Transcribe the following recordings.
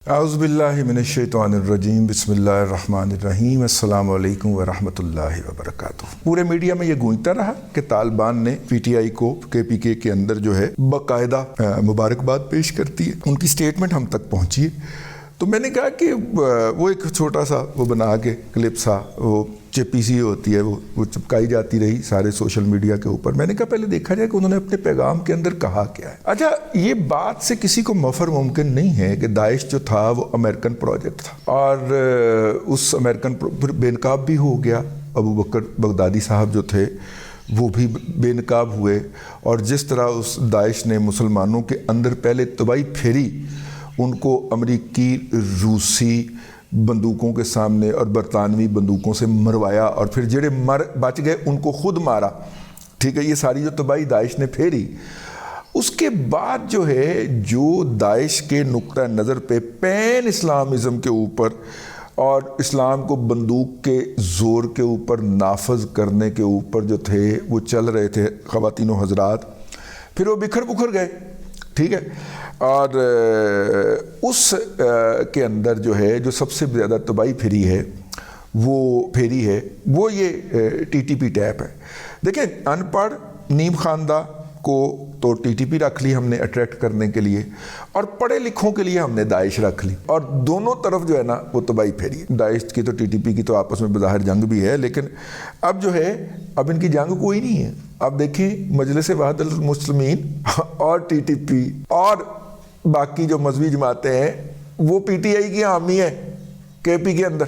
اعوذ باللہ من الشیطان الرجیم بسم اللہ الرحمن الرحیم السلام علیکم ورحمۃ اللہ وبرکاتہ۔ پورے میڈیا میں یہ گونجتا رہا کہ طالبان نے پی ٹی آئی کو KPK کے اندر جو ہے باقاعدہ مبارکباد پیش کرتی ہے، ان کی سٹیٹمنٹ ہم تک پہنچی ہے۔ تو میں نے کہا کہ وہ ایک چھوٹا سا وہ بنا کے کلپ سا وہ چپی ہوتی ہے وہ چپکائی جاتی رہی سارے سوشل میڈیا کے اوپر۔ میں نے کہا پہلے دیکھا جائے کہ انہوں نے اپنے پیغام کے اندر کہا کیا ہے۔ اچھا، یہ بات سے کسی کو مفر ممکن نہیں ہے کہ داعش جو تھا وہ امریکن پروجیکٹ تھا، اور اس امریکن بے نقاب بھی ہو گیا۔ ابو بکر بغدادی صاحب جو تھے وہ بھی بے نقاب ہوئے، اور جس طرح اس داعش نے مسلمانوں کے اندر پہلے تباہی پھیری، ان کو امریکی روسی بندوقوں کے سامنے اور برطانوی بندوقوں سے مروایا، اور پھر جڑے بچ گئے ان کو خود مارا۔ ٹھیک ہے، یہ ساری جو تباہی داعش نے پھیری، اس کے بعد جو ہے جو داعش کے نقطہ نظر پہ پین اسلامزم کے اوپر اور اسلام کو بندوق کے زور کے اوپر نافذ کرنے کے اوپر جو تھے وہ چل رہے تھے خواتین و حضرات، پھر وہ بکھر گئے۔ ٹھیک ہے، اور اس کے اندر جو ہے جو سب سے زیادہ تباہی پھیری ہے وہ یہ TTP ٹیپ ہے۔ دیکھیں، ان پڑھ نیم خواندہ کو تو TTP رکھ لی ہم نے اٹریکٹ کرنے کے لیے، اور پڑھے لکھوں کے لیے ہم نے داعش رکھ لی، اور دونوں طرف جو ہے نا وہ تباہی پھیری ہے۔ داعش کی تو TTP کی تو آپس میں بظاہر جنگ بھی ہے، لیکن اب جو ہے اب ان کی جنگ کوئی نہیں ہے۔ اب دیکھیں، مجلس وحدت المسلمین اور TTP اور باقی جو مذہبی جماعتیں ہیں وہ PTI کی حامی ہیں KP کے اندر،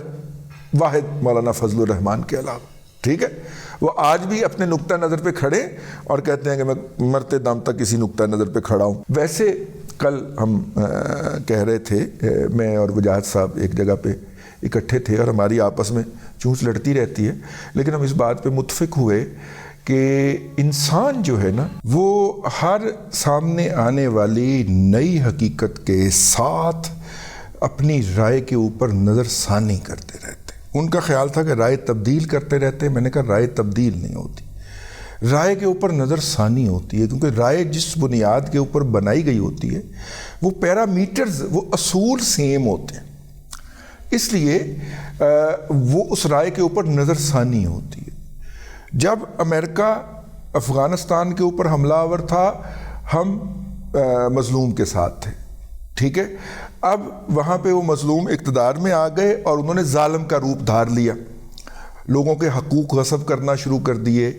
واحد مولانا فضل الرحمان کے علاوہ۔ ٹھیک ہے، وہ آج بھی اپنے نقطہ نظر پہ کھڑے اور کہتے ہیں کہ میں مرتے دم تک اسی نقطہ نظر پہ کھڑا ہوں۔ ویسے کل ہم کہہ رہے تھے، میں اور وجاہت صاحب ایک جگہ پہ اکٹھے تھے اور ہماری آپس میں چونچ لڑتی رہتی ہے، لیکن ہم اس بات پہ متفق ہوئے کہ انسان جو ہے نا وہ ہر سامنے آنے والی نئی حقیقت کے ساتھ اپنی رائے کے اوپر نظر ثانی کرتے رہتے۔ ان کا خیال تھا کہ رائے تبدیل کرتے رہتے، میں نے کہا رائے تبدیل نہیں ہوتی، رائے کے اوپر نظر ثانی ہوتی ہے، کیونکہ رائے جس بنیاد کے اوپر بنائی گئی ہوتی ہے وہ پیرامیٹرز، وہ اصول سیم ہوتے ہیں، اس لیے وہ اس رائے کے اوپر نظر ثانی ہوتی ہے۔ جب امریکہ افغانستان کے اوپر حملہ آور تھا، ہم مظلوم کے ساتھ تھے۔ ٹھیک ہے، اب وہاں پہ وہ مظلوم اقتدار میں آ گئے اور انہوں نے ظالم کا روپ دھار لیا، لوگوں کے حقوق غصب کرنا شروع کر دیے،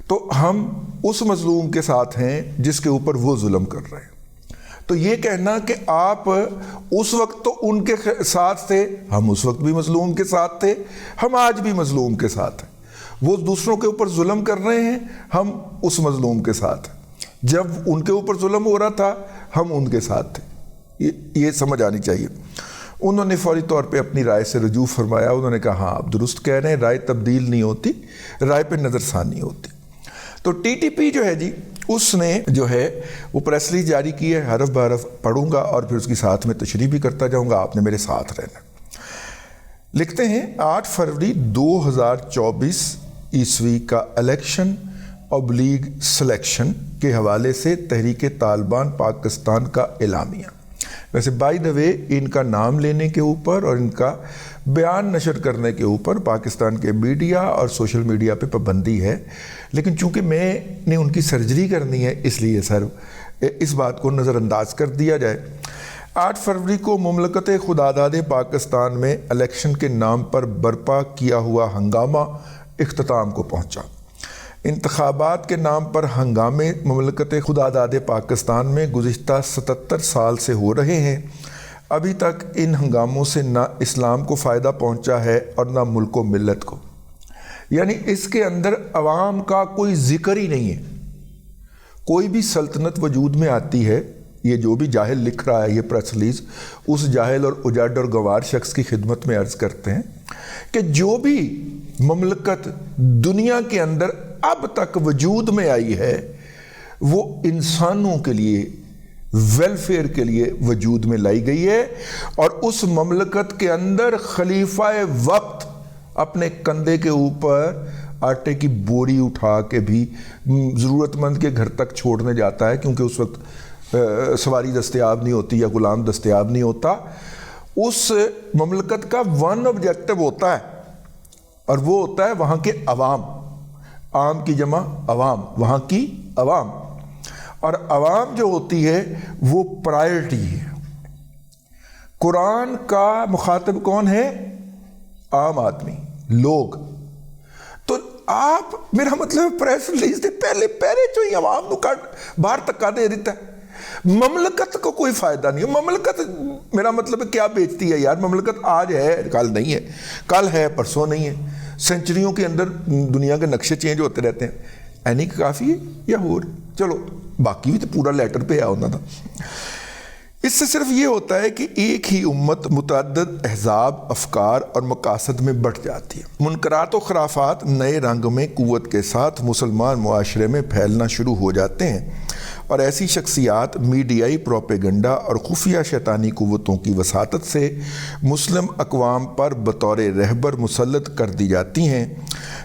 تو ہم اس مظلوم کے ساتھ ہیں جس کے اوپر وہ ظلم کر رہے ہیں۔ تو یہ کہنا کہ آپ اس وقت تو ان کے ساتھ تھے، ہم اس وقت بھی مظلوم کے ساتھ تھے، ہم آج بھی مظلوم کے ساتھ ہیں۔ وہ دوسروں کے اوپر ظلم کر رہے ہیں، ہم اس مظلوم کے ساتھ ہیں۔ جب ان کے اوپر ظلم ہو رہا تھا ہم ان کے ساتھ تھے، یہ سمجھ آنی چاہیے۔ انہوں نے فوری طور پہ اپنی رائے سے رجوع فرمایا، انہوں نے کہا ہاں آپ درست کہہ رہے ہیں، رائے تبدیل نہیں ہوتی، رائے پہ نظر ثانی ہوتی۔ تو TTP جو ہے جی، اس نے جو ہے وہ پریس ریلیز جاری کی ہے، حرف بحرف پڑھوں گا اور پھر اس کی ساتھ میں تشریح بھی کرتا جاؤں گا، آپ نے میرے ساتھ رہنا۔ لکھتے ہیں 8 فروری 2024 عیسوی کا الیکشن / سلیکشن کے حوالے سے تحریک طالبان پاکستان کا اعلامیہ۔ ویسے بائی دا وے ان کا نام لینے کے اوپر اور ان کا بیان نشر کرنے کے اوپر پاکستان کے میڈیا اور سوشل میڈیا پہ پابندی ہے، لیکن چونکہ میں نے ان کی سرجری کرنی ہے اس لیے سر اس بات کو نظر انداز کر دیا جائے۔ 8 فروری کو مملکت خداداد پاکستان میں الیکشن کے نام پر برپا کیا ہوا ہنگامہ اختتام کو پہنچا۔ انتخابات کے نام پر ہنگامے مملکت خداداد پاکستان میں گزشتہ 77 سال سے ہو رہے ہیں۔ ابھی تک ان ہنگاموں سے نہ اسلام کو فائدہ پہنچا ہے اور نہ ملک و ملت کو، یعنی اس کے اندر عوام کا کوئی ذکر ہی نہیں ہے۔ کوئی بھی سلطنت وجود میں آتی ہے، یہ جو بھی جاہل لکھ رہا ہے یہ پریس ریلیز، اس جاہل اور اجاڈ اور گوار شخص کی خدمت میں عرض کرتے ہیں کہ جو بھی مملکت دنیا کے اندر اب تک وجود میں آئی ہے وہ انسانوں کے لیے، ویلفیئر کے لیے وجود میں لائی گئی ہے، اور اس مملکت کے اندر خلیفہ وقت اپنے کندھے کے اوپر آٹے کی بوری اٹھا کے بھی ضرورت مند کے گھر تک چھوڑنے جاتا ہے، کیونکہ اس وقت سواری دستیاب نہیں ہوتی یا غلام دستیاب نہیں ہوتا، اس مملکت کا ون آبجیکٹو ہوتا ہے، اور وہ ہوتا ہے وہاں کے عوام، عام کی جمع عوام، وہاں کی عوام، اور عوام جو ہوتی ہے وہ پرائرٹی ہے۔ قرآن کا مخاطب کون ہے؟ عام آدمی، لوگ۔ تو آپ، میرا مطلب پریس ریلیز دے پہلے جو ہی عوام نو کٹ باہر تکا دے دیتا ہے۔ مملکت کو کوئی فائدہ نہیں ہے۔ مملکت، میرا مطلب کیا بیچتی ہے یار؟ مملکت آج ہے، کل نہیں ہے، کل ہے پرسوں نہیں ہے۔ سینچریوں کے اندر دنیا کے نقشے چینج ہوتے رہتے ہیں، اینی کافی ہے یا اور؟ چلو باقی بھی تو پورا لیٹر پہ آ ہونا تھا۔ اس سے صرف یہ ہوتا ہے کہ ایک ہی امت متعدد احزاب، افکار اور مقاصد میں بٹ جاتی ہے۔ منکرات و خرافات نئے رنگ میں قوت کے ساتھ مسلمان معاشرے میں پھیلنا شروع ہو جاتے ہیں، اور ایسی شخصیات میڈیائی پروپیگنڈا اور خفیہ شیطانی قوتوں کی وساطت سے مسلم اقوام پر بطور رہبر مسلط کر دی جاتی ہیں،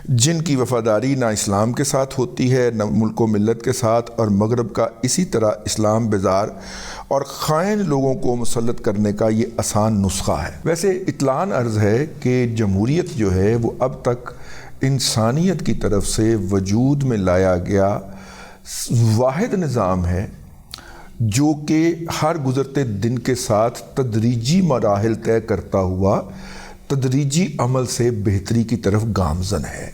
جن کی وفاداری نہ اسلام کے ساتھ ہوتی ہے نہ ملک و ملت کے ساتھ، اور مغرب کا اسی طرح اسلام بیزار اور خائن لوگوں کو مسلط کرنے کا یہ آسان نسخہ ہے۔ ویسے اطلاعاً عرض ہے کہ جمہوریت جو ہے وہ اب تک انسانیت کی طرف سے وجود میں لایا گیا واحد نظام ہے جو کہ ہر گزرتے دن کے ساتھ تدریجی مراحل طے کرتا ہوا تدریجی عمل سے بہتری کی طرف گامزن ہے۔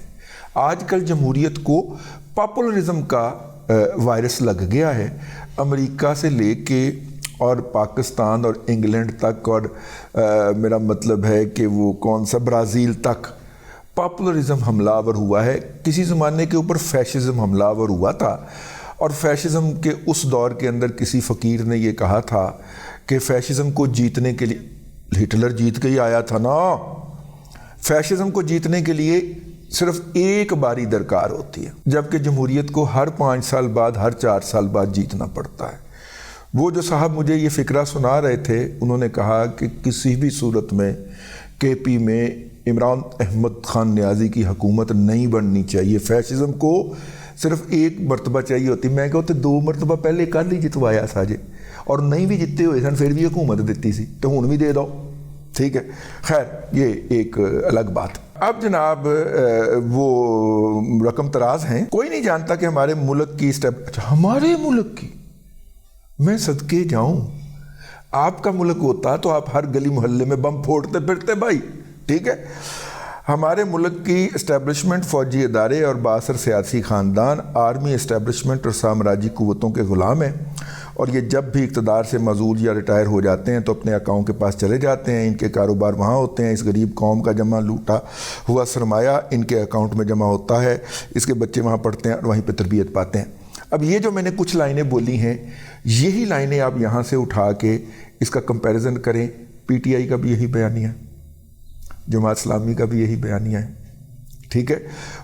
آج کل جمہوریت کو پاپولرزم کا وائرس لگ گیا ہے۔ امریکہ سے لے کے اور پاکستان اور انگلینڈ تک، اور میرا مطلب ہے کہ وہ کون سا برازیل تک پاپولرزم حملہ آور ہوا ہے۔ کسی زمانے کے اوپر فیشزم حملہ آور ہوا تھا، اور فیشزم کے اس دور کے اندر کسی فقیر نے یہ کہا تھا کہ فیشزم کو جیتنے کے لیے ہٹلر جیت کے ہی آیا تھا نا، فیشزم کو جیتنے کے لیے صرف ایک باری درکار ہوتی ہے، جبکہ جمہوریت کو ہر 5 سال بعد، ہر 4 سال بعد جیتنا پڑتا ہے۔ وہ جو صاحب مجھے یہ فکرہ سنا رہے تھے، انہوں نے کہا کہ کسی بھی صورت میں کے پی میں عمران احمد خان نیازی کی حکومت نہیں بننی چاہیے، فیشزم کو صرف ایک مرتبہ چاہیے ہوتی۔ میں کہتے 2 مرتبہ پہلے کل ہی جتوایا ساجے، اور نہیں بھی جتے ہوئے سن پھر بھی حکومت دیتی سی، تو ہن بھی دے دو، ٹھیک ہے۔ خیر یہ ایک الگ بات۔ اب جناب وہ رقم تراز ہیں، کوئی نہیں جانتا کہ ہمارے ملک کی ہمارے ملک کی، میں صدقے جاؤں، آپ کا ملک ہوتا تو آپ ہر گلی محلے میں بم پھوڑتے پھرتے بھائی، ٹھیک ہے۔ ہمارے ملک کی اسٹیبلشمنٹ فوجی ادارے اور بااثر سیاسی خاندان آرمی اسٹیبلشمنٹ اور سامراجی قوتوں کے غلام ہیں، اور یہ جب بھی اقتدار سے معزول یا ریٹائر ہو جاتے ہیں تو اپنے آقاؤں کے پاس چلے جاتے ہیں۔ ان کے کاروبار وہاں ہوتے ہیں، اس غریب قوم کا جمع لوٹا ہوا سرمایہ ان کے اکاؤنٹ میں جمع ہوتا ہے، اس کے بچے وہاں پڑھتے ہیں اور وہیں پہ تربیت پاتے ہیں۔ اب یہ جو میں نے کچھ لائنیں بولی ہیں، یہی لائنیں آپ یہاں سے اٹھا کے اس کا کمپیریزن کریں، پی ٹی آئی کا بھی یہی بیانیہ ہے، جماعت اسلامی کا بھی یہی بیانیہ ہے، ٹھیک ہے،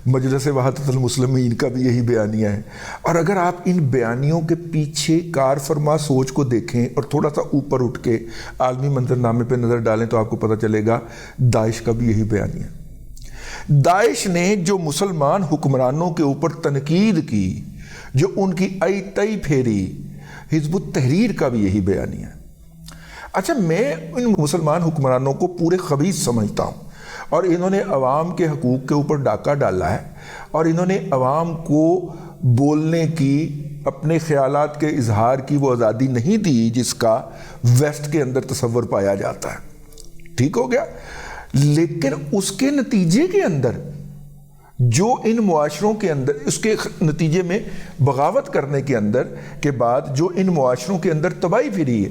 مجلس وحدت المسلمین کا بھی یہی بیانیہ ہے۔ اور اگر آپ ان بیانیوں کے پیچھے کار فرما سوچ کو دیکھیں اور تھوڑا سا اوپر اٹھ کے عالمی منظرنامے پہ نظر ڈالیں تو آپ کو پتہ چلے گا داعش کا بھی یہی بیانیہ ہے۔ داعش نے جو مسلمان حکمرانوں کے اوپر تنقید کی، جو ان کی آئی تئی پھیری، حزب التحریر کا بھی یہی بیانیہ ہے۔ اچھا، میں ان مسلمان حکمرانوں کو پورے خبیث سمجھتا ہوں، اور انہوں نے عوام کے حقوق کے اوپر ڈاکہ ڈالا ہے، اور انہوں نے عوام کو بولنے کی، اپنے خیالات کے اظہار کی وہ آزادی نہیں دی جس کا ویسٹ کے اندر تصور پایا جاتا ہے، ٹھیک ہو گیا۔ لیکن اس کے نتیجے کے اندر جو ان معاشروں کے اندر، اس کے نتیجے میں بغاوت کرنے کے اندر کے بعد جو ان معاشروں کے اندر تباہی پھری ہے،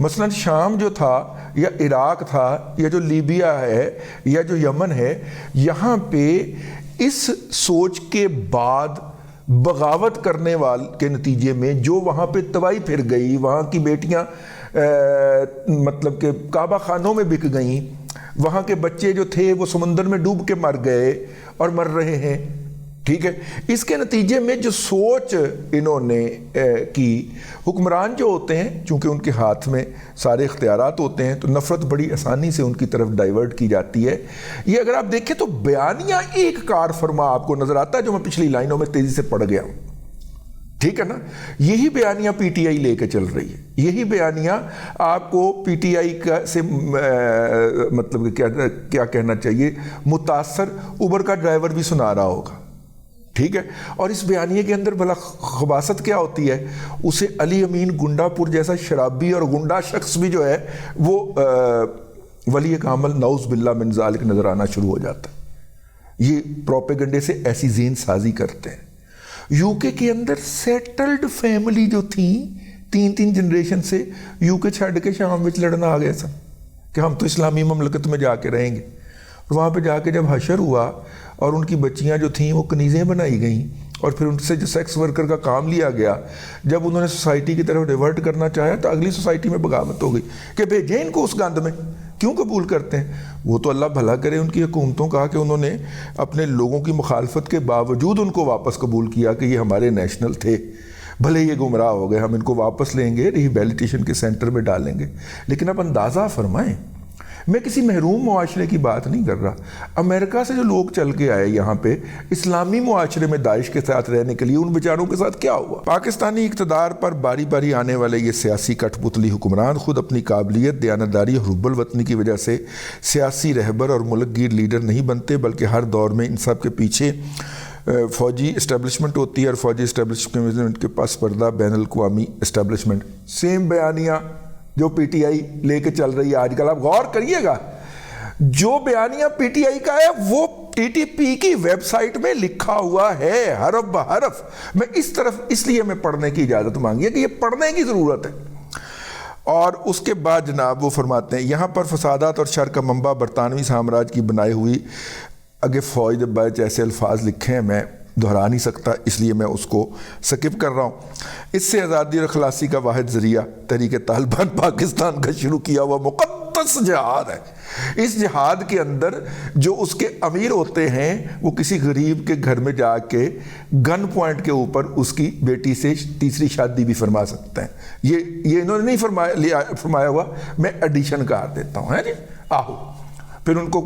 مثلا شام جو تھا یا عراق تھا یا جو لیبیا ہے یا جو یمن ہے، یہاں پہ اس سوچ کے بعد بغاوت کرنے والے کے نتیجے میں جو وہاں پہ تباہی پھر گئی، وہاں کی بیٹیاں مطلب کہ کعبہ خانوں میں بک گئیں، وہاں کے بچے جو تھے وہ سمندر میں ڈوب کے مر گئے اور مر رہے ہیں، ٹھیک ہے۔ اس کے نتیجے میں جو سوچ انہوں نے کی، حکمران جو ہوتے ہیں چونکہ ان کے ہاتھ میں سارے اختیارات ہوتے ہیں تو نفرت بڑی آسانی سے ان کی طرف ڈائیورٹ کی جاتی ہے۔ یہ اگر آپ دیکھیں تو بیانیہ ایک کار فرما آپ کو نظر آتا ہے جو میں پچھلی لائنوں میں تیزی سے پڑھ گیا ہوں، ٹھیک ہے نا. یہی بیانیاں پی ٹی آئی لے کے چل رہی ہے, یہی بیانیاں آپ کو پی ٹی آئی کا سے مطلب کیا کہنا چاہیے, متاثر اوبر کا ڈرائیور بھی سنا رہا ہوگا. ٹھیک ہے, اور اس بیانیے کے اندر بلا خباثت کیا ہوتی ہے, اسے علی امین گنڈا پور جیسا شرابی اور گنڈا شخص بھی جو ہے وہ ولی کامل نعوذ باللہ من ذالک نظر آنا شروع ہو جاتا ہے. یہ پروپیگنڈے سے ایسی ذہن سازی کرتے ہیں. یو کے کے اندر سیٹلڈ فیملی جو تھیں 3 جنریشن سے یو کے چھڑ کے شام وچ لڑنا آ گئے سن کہ ہم تو اسلامی مملکت میں جا کے رہیں گے. اور وہاں پہ جا کے جب حشر ہوا اور ان کی بچیاں جو تھیں وہ کنیزیں بنائی گئیں اور پھر ان سے جو سیکس ورکر کا کام لیا گیا, جب انہوں نے سوسائٹی کی طرف ڈیورٹ کرنا چاہا تو اگلی سوسائٹی میں بغاوت ہو گئی کہ بھیجیں ان کو اس گند میں, کیوں قبول کرتے ہیں. وہ تو اللہ بھلا کرے ان کی حکومتوں کا کہ انہوں نے اپنے لوگوں کی مخالفت کے باوجود ان کو واپس قبول کیا کہ یہ ہمارے نیشنل تھے, بھلے یہ گمراہ ہو گئے, ہم ان کو واپس لیں گے, ریہیبیلیٹیشن کے سینٹر میں ڈالیں گے. لیکن اب اندازہ فرمائیں, میں کسی محروم معاشرے کی بات نہیں کر رہا. امریکہ سے جو لوگ چل کے آئے یہاں پہ اسلامی معاشرے میں داعش کے ساتھ رہنے کے لیے, ان بیچاروں کے ساتھ کیا ہوا؟ پاکستانی اقتدار پر باری باری آنے والے یہ سیاسی کٹ پتلی حکمران خود اپنی قابلیت, دیانتداری اور حب الوطنی کی وجہ سے سیاسی رہبر اور ملک گیر لیڈر نہیں بنتے, بلکہ ہر دور میں ان سب کے پیچھے فوجی اسٹیبلشمنٹ ہوتی ہے, اور فوجی اسٹیبلشمنٹ کے پس پردہ بین الاقوامی اسٹیبلشمنٹ. سیم بیانیاں جو پی ٹی آئی لے کے چل رہی ہے آج کل. آپ غور کریے گا, جو بیانیہ پی ٹی آئی کا ہے وہ ٹی ٹی پی کی ویب سائٹ میں لکھا ہوا ہے حرف بحرف. میں اس طرف اس لیے میں پڑھنے کی اجازت مانگی ہے کہ یہ پڑھنے کی ضرورت ہے. اور اس کے بعد جناب وہ فرماتے ہیں یہاں پر فسادات اور شر کا منبع برطانوی سامراج کی بنائی ہوئی اگے فوج بیچ ایسے الفاظ لکھے ہیں میں دہرا نہیں سکتا, اس لیے میں اس کو سکپ کر رہا ہوں. اس سے آزادی اور خلاصی کا واحد ذریعہ تحریک طالبان پاکستان کا شروع کیا ہوا مقدس جہاد ہے. اس جہاد کے اندر جو اس کے امیر ہوتے ہیں وہ کسی غریب کے گھر میں جا کے گن پوائنٹ کے اوپر اس کی بیٹی سے تیسری شادی بھی فرما سکتے ہیں. یہ انہوں نے نہیں فرمایا ہوا, میں ایڈیشن کر دیتا ہوں, ہے جی آہو. پھر ان کو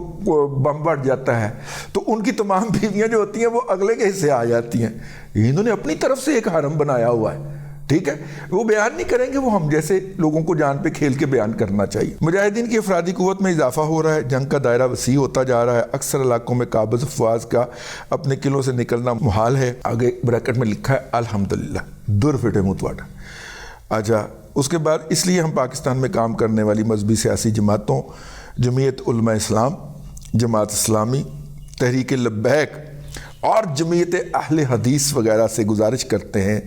بم بڑھ جاتا ہے تو ان کی تمام بیویاں جو ہوتی ہیں وہ اگلے کے حصے آ جاتی ہیں. انہوں نے اپنی طرف سے ایک حرم بنایا ہوا ہے. ٹھیک ہے, وہ بیان نہیں کریں گے, وہ ہم جیسے لوگوں کو جان پہ کھیل کے بیان کرنا چاہیے. مجاہدین کی افرادی قوت میں اضافہ ہو رہا ہے, جنگ کا دائرہ وسیع ہوتا جا رہا ہے, اکثر علاقوں میں قابض افواج کا اپنے قلعوں سے نکلنا محال ہے. آگے بریکٹ میں لکھا ہے الحمدللہ دور فٹے متواڈا. اچھا, اس کے بعد اس لیے ہم پاکستان میں کام کرنے والی مذہبی سیاسی جماعتوں, جمعیت علماء اسلام, جماعت اسلامی, تحریک لبیک اور جمعیت اہل حدیث وغیرہ سے گزارش کرتے ہیں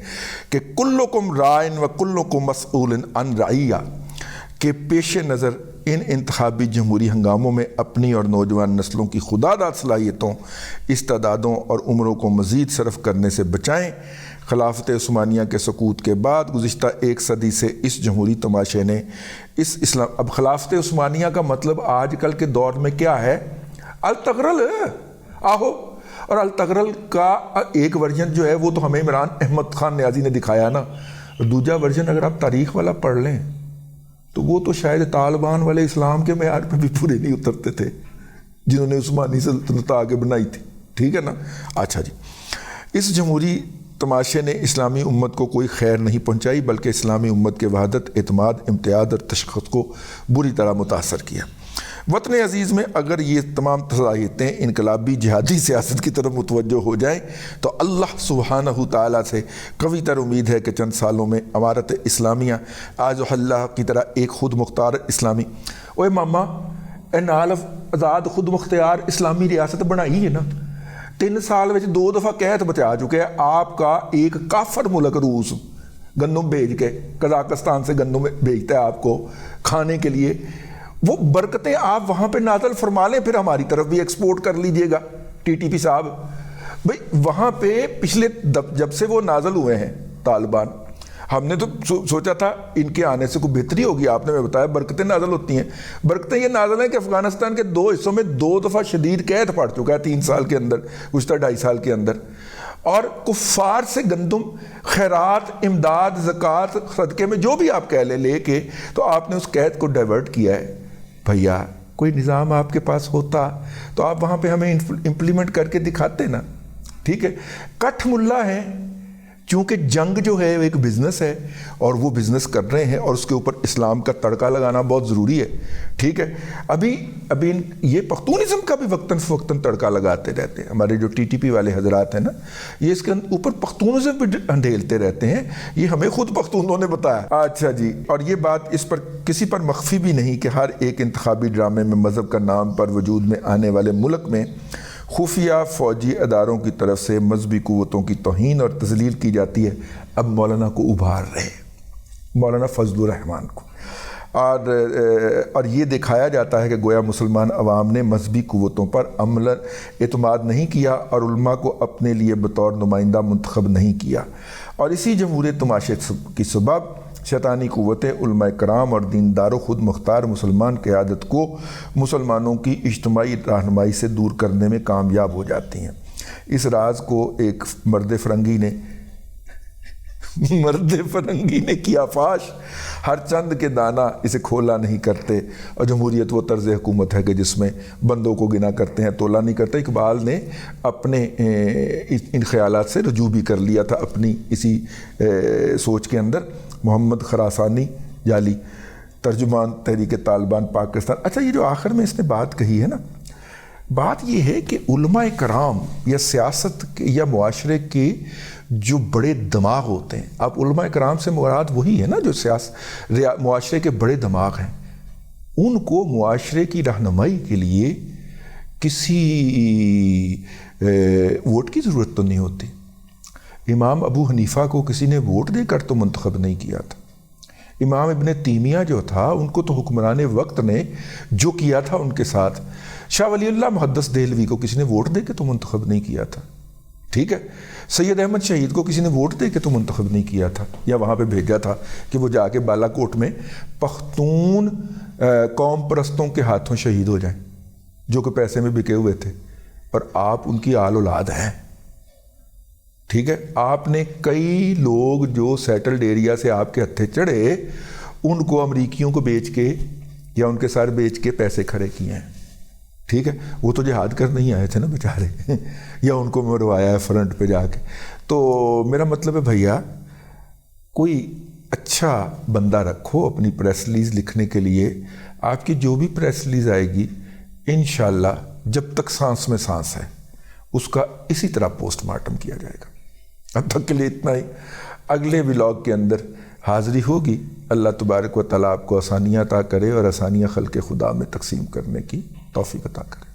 کہ کلکم رائن و کلکم مسئول عن رعیہ, کے پیش نظر ان انتخابی جمہوری ہنگاموں میں اپنی اور نوجوان نسلوں کی خداداد صلاحیتوں, استعدادوں اور عمروں کو مزید صرف کرنے سے بچائیں. خلافت عثمانیہ کے سقوط کے بعد گزشتہ 1 صدی سے اس جمہوری تماشے نے اس اسلام, اب خلافت عثمانیہ کا مطلب آج کل کے دور میں کیا ہے؟ التغرل آہو. اور التغرل کا ایک ورژن جو ہے وہ تو ہمیں عمران احمد خان نیازی نے دکھایا نا, اور دوسرا ورژن اگر آپ تاریخ والا پڑھ لیں تو وہ تو شاید طالبان والے اسلام کے معیار پہ بھی پورے نہیں اترتے تھے جنہوں نے عثمانی سلطنت آگے بنائی تھی. ٹھیک ہے نا. اچھا جی, اس جمہوری تماشے نے اسلامی امت کو کوئی خیر نہیں پہنچائی, بلکہ اسلامی امت کے وحدت, اعتماد, امتیاز اور تشخص کو بری طرح متاثر کیا. وطن عزیز میں اگر یہ تمام صلاحیتیں انقلابی جہادی سیاست کی طرف متوجہ ہو جائیں تو اللہ سبحانہ تعالیٰ سے قوی تر امید ہے کہ چند سالوں میں امارت اسلامیہ آج اللہ کی طرح ایک خود مختار اسلامی, اوے ماما اے نال آزاد خود مختار اسلامی ریاست بنائی ہے نا, 3 سال میں 2 دفعہ قحط بچا چکے ہیں. آپ کا ایک کافر ملک روس گندم بھیج کے, قزاقستان سے گندم بھیجتا ہے آپ کو کھانے کے لیے, وہ برکتیں آپ وہاں پہ نازل فرما لیں, پھر ہماری طرف بھی ایکسپورٹ کر لیجئے گا. ٹی ٹی پی صاحب بھئی وہاں پہ پچھلے جب سے وہ نازل ہوئے ہیں طالبان, ہم نے تو سوچا تھا ان کے آنے سے کوئی بہتری ہوگی. آپ نے میں بتایا برکتیں نازل ہوتی ہیں. برکتیں یہ نازل ہیں کہ افغانستان کے 2 حصوں میں 2 دفعہ شدید قحط پڑ چکا ہے 3 سال کے اندر, گزشتہ 2.5 سال کے اندر, اور کفار سے گندم, خیرات, امداد, زکوٰۃ, صدقے میں جو بھی آپ کہہ لے کے, تو آپ نے اس قحط کو ڈائیورٹ کیا ہے. بھیا کوئی نظام آپ کے پاس ہوتا تو آپ وہاں پہ ہمیں امپلیمنٹ کر کے دکھاتے نا. ٹھیک ہے, کٹھ ملا ہے, چونکہ جنگ جو ہے وہ ایک بزنس ہے اور وہ بزنس کر رہے ہیں اور اس کے اوپر اسلام کا تڑکا لگانا بہت ضروری ہے. ٹھیک ہے, ابھی یہ پختونزم کا بھی وقتاً فوقتاً تڑکا لگاتے رہتے ہیں. ہمارے جو ٹی ٹی پی والے حضرات ہیں نا, یہ اس کے اوپر پختونزم بھی انڈھیلتے رہتے ہیں. یہ ہمیں خود پختونوں نے بتایا. اچھا جی, اور یہ بات اس پر کسی پر مخفی بھی نہیں کہ ہر ایک انتخابی ڈرامے میں مذہب کا نام پر وجود میں آنے والے ملک میں خفیہ فوجی اداروں کی طرف سے مذہبی قوتوں کی توہین اور تذلیل کی جاتی ہے. اب مولانا کو ابھار رہے, مولانا فضل الرحمان کو, اور یہ دکھایا جاتا ہے کہ گویا مسلمان عوام نے مذہبی قوتوں پر عملاً اعتماد نہیں کیا اور علماء کو اپنے لیے بطور نمائندہ منتخب نہیں کیا, اور اسی جمہوری تماشے کی سبب شیطانی قوتیں علماء کرام اور دیندار و خود مختار مسلمان قیادت کو مسلمانوں کی اجتماعی رہنمائی سے دور کرنے میں کامیاب ہو جاتی ہیں. اس راز کو ایک مرد فرنگی نے کیا فاش, ہر چند کے دانہ اسے کھولا نہیں کرتے. اور جمہوریت وہ طرز حکومت ہے کہ جس میں بندوں کو گنا کرتے ہیں, تولا نہیں کرتے. اقبال نے اپنے ان خیالات سے رجوع بھی کر لیا تھا اپنی اسی سوچ کے اندر. محمد خراسانی جعلی ترجمان تحریک طالبان پاکستان. اچھا, یہ جو آخر میں اس نے بات کہی ہے نا, بات یہ ہے کہ علماء کرام یا سیاست یا معاشرے کے جو بڑے دماغ ہوتے ہیں, اب علماء کرام سے مراد وہی ہے نا جو معاشرے کے بڑے دماغ ہیں, ان کو معاشرے کی رہنمائی کے لیے کسی ووٹ کی ضرورت تو نہیں ہوتی. امام ابو حنیفہ کو کسی نے ووٹ دے کر تو منتخب نہیں کیا تھا. امام ابن تیمیہ جو تھا ان کو تو حکمران وقت نے جو کیا تھا ان کے ساتھ. شاہ ولی اللہ محدث دہلوی کو کسی نے ووٹ دے کے تو منتخب نہیں کیا تھا. ٹھیک ہے, سید احمد شہید کو کسی نے ووٹ دے کے تو منتخب نہیں کیا تھا, یا وہاں پہ بھیجا تھا کہ وہ جا کے بالا کوٹ میں پختون قوم پرستوں کے ہاتھوں شہید ہو جائیں جو کہ پیسے میں بکے ہوئے تھے, اور آپ ان کی آل اولاد ہیں. ٹھیک ہے, آپ نے کئی لوگ جو سیٹلڈ ایریا سے آپ کے ہتھے چڑھے ان کو امریکیوں کو بیچ کے یا ان کے سر بیچ کے پیسے کھڑے کیے ہیں. ٹھیک ہے, وہ تو جہاد کر نہیں آئے تھے نا بیچارے, یا ان کو مروایا ہے فرنٹ پہ جا کے. تو میرا مطلب ہے بھیا, کوئی اچھا بندہ رکھو اپنی پریس ریلیز لکھنے کے لیے. آپ کی جو بھی پریس ریلیز آئے گی انشاءاللہ جب تک سانس میں سانس ہے اس کا اسی طرح پوسٹ مارٹم کیا جائے گا. اب تک کے لیے اتنا ہی. اگلے ولاگ کے اندر حاضری ہوگی. اللہ تبارک و تعالیٰ آپ کو آسانیاں عطا کرے اور آسانیاں خلق خدا میں تقسیم کرنے کی توفیق عطا کرے.